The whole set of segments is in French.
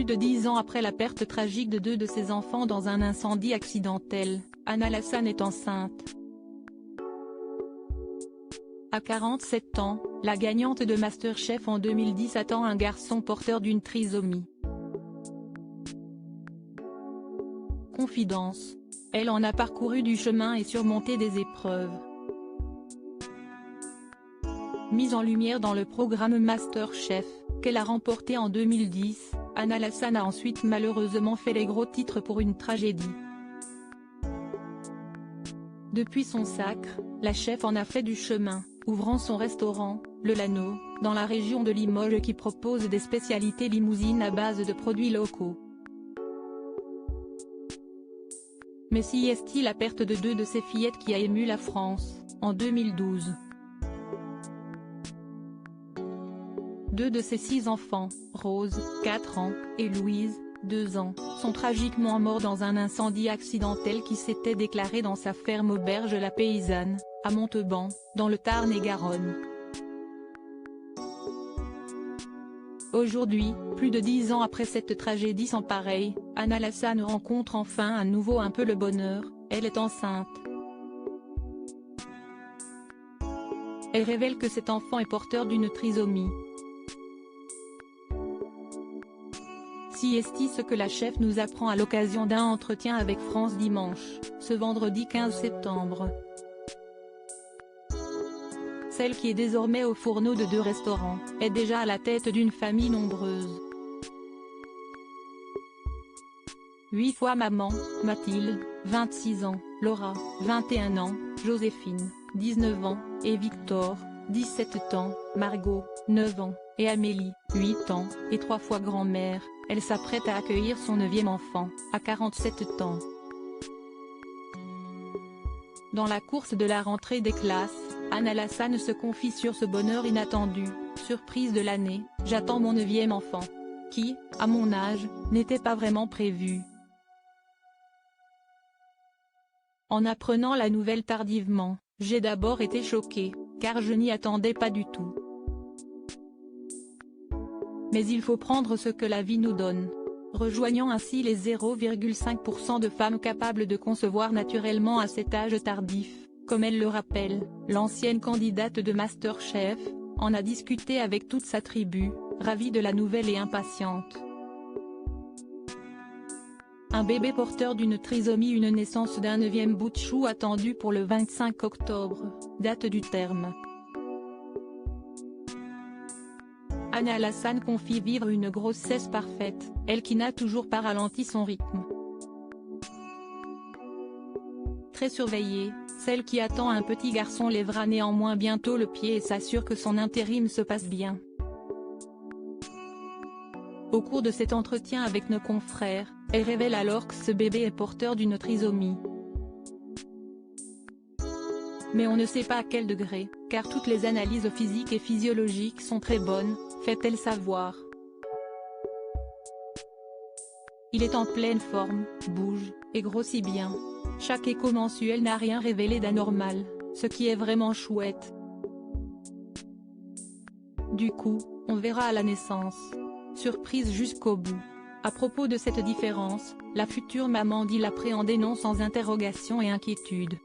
Plus de 10 ans après la perte tragique de 2 de ses enfants dans un incendie accidentel, Anna Lassan est enceinte. À 47 ans, la gagnante de MasterChef en 2010 attend un garçon porteur d'une trisomie. Confidence. Elle en a parcouru du chemin et surmonté des épreuves. Mise en lumière dans le programme MasterChef, qu'elle a remporté en 2010, Anna Lassan a ensuite malheureusement fait les gros titres pour une tragédie. Depuis son sacre, la chef en a fait du chemin, ouvrant son restaurant, le Lano, dans la région de Limoges qui propose des spécialités limousines à base de produits locaux. Mais si est-il la perte de 2 de ses fillettes qui a ému la France, en 2012. 2 de ses 6 enfants, Rose, 4 ans, et Louise, 2 ans, sont tragiquement morts dans un incendie accidentel qui s'était déclaré dans sa ferme auberge La Paysanne, à Montauban, dans le Tarn-et-Garonne. Aujourd'hui, plus de 10 ans après cette tragédie sans pareille, Anna Lassan rencontre enfin à nouveau un peu le bonheur, elle est enceinte. Elle révèle que cet enfant est porteur d'une trisomie. Si est ce que la chef nous apprend à l'occasion d'un entretien avec France Dimanche, ce vendredi 15 septembre. Celle qui est désormais au fourneau de 2 restaurants, est déjà à la tête d'une famille nombreuse. 8 fois maman, Mathilde, 26 ans, Laura, 21 ans, Joséphine, 19 ans, et Victor, 17 ans, Margot, 9 ans, et Amélie, 8 ans, et 3 fois grand-mère, elle s'apprête à accueillir son 9e enfant, à 47 ans. Dans la course de la rentrée des classes, Anna Lassan se confie sur ce bonheur inattendu, surprise de l'année, j'attends mon 9e enfant. Qui, à mon âge, n'était pas vraiment prévu. En apprenant la nouvelle tardivement, j'ai d'abord été choquée, car je n'y attendais pas du tout. Mais il faut prendre ce que la vie nous donne. Rejoignant ainsi les 0,5% de femmes capables de concevoir naturellement à cet âge tardif, comme elle le rappelle, l'ancienne candidate de MasterChef, en a discuté avec toute sa tribu, ravie de la nouvelle et impatiente. Un bébé porteur d'une trisomie, une naissance d'un 9e bout de chou attendu pour le 25 octobre, date du terme. Anna Lassan confie vivre une grossesse parfaite, elle qui n'a toujours pas ralenti son rythme. Très surveillée, celle qui attend un petit garçon lèvera néanmoins bientôt le pied et s'assure que son intérim se passe bien. Au cours de cet entretien avec nos confrères, elle révèle alors que ce bébé est porteur d'une trisomie. Mais on ne sait pas à quel degré, car toutes les analyses physiques et physiologiques sont très bonnes, fait-elle savoir. Il est en pleine forme, bouge, et grossit bien. Chaque écho mensuel n'a rien révélé d'anormal, ce qui est vraiment chouette. Du coup, on verra à la naissance. Surprise jusqu'au bout. À propos de cette différence, la future maman dit l'appréhender non sans interrogation et inquiétude.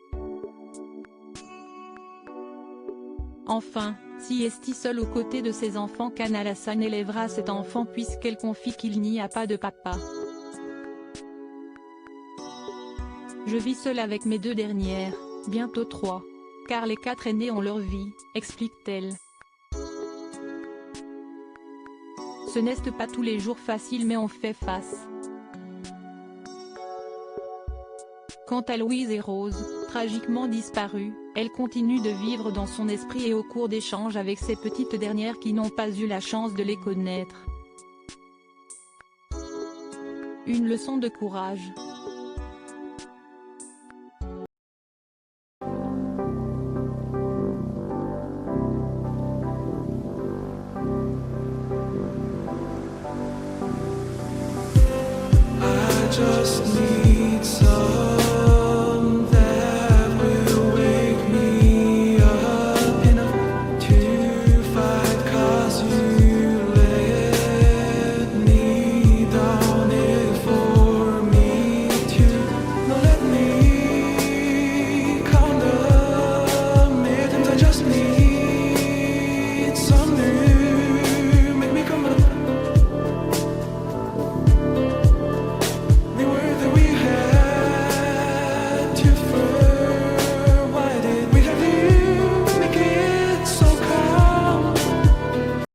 Enfin, si est seule aux côtés de ses enfants qu'Anna Lassan élèvera cet enfant puisqu'elle confie qu'il n'y a pas de papa. Je vis seule avec mes 2 dernières, bientôt 3. Car les 4 aînés ont leur vie, explique-t-elle. Ce n'est pas tous les jours facile mais on fait face. Quant à Louise et Rose, tragiquement disparues, elle continue de vivre dans son esprit et au cours d'échanges avec ces petites dernières qui n'ont pas eu la chance de les connaître. Une leçon de courage. Just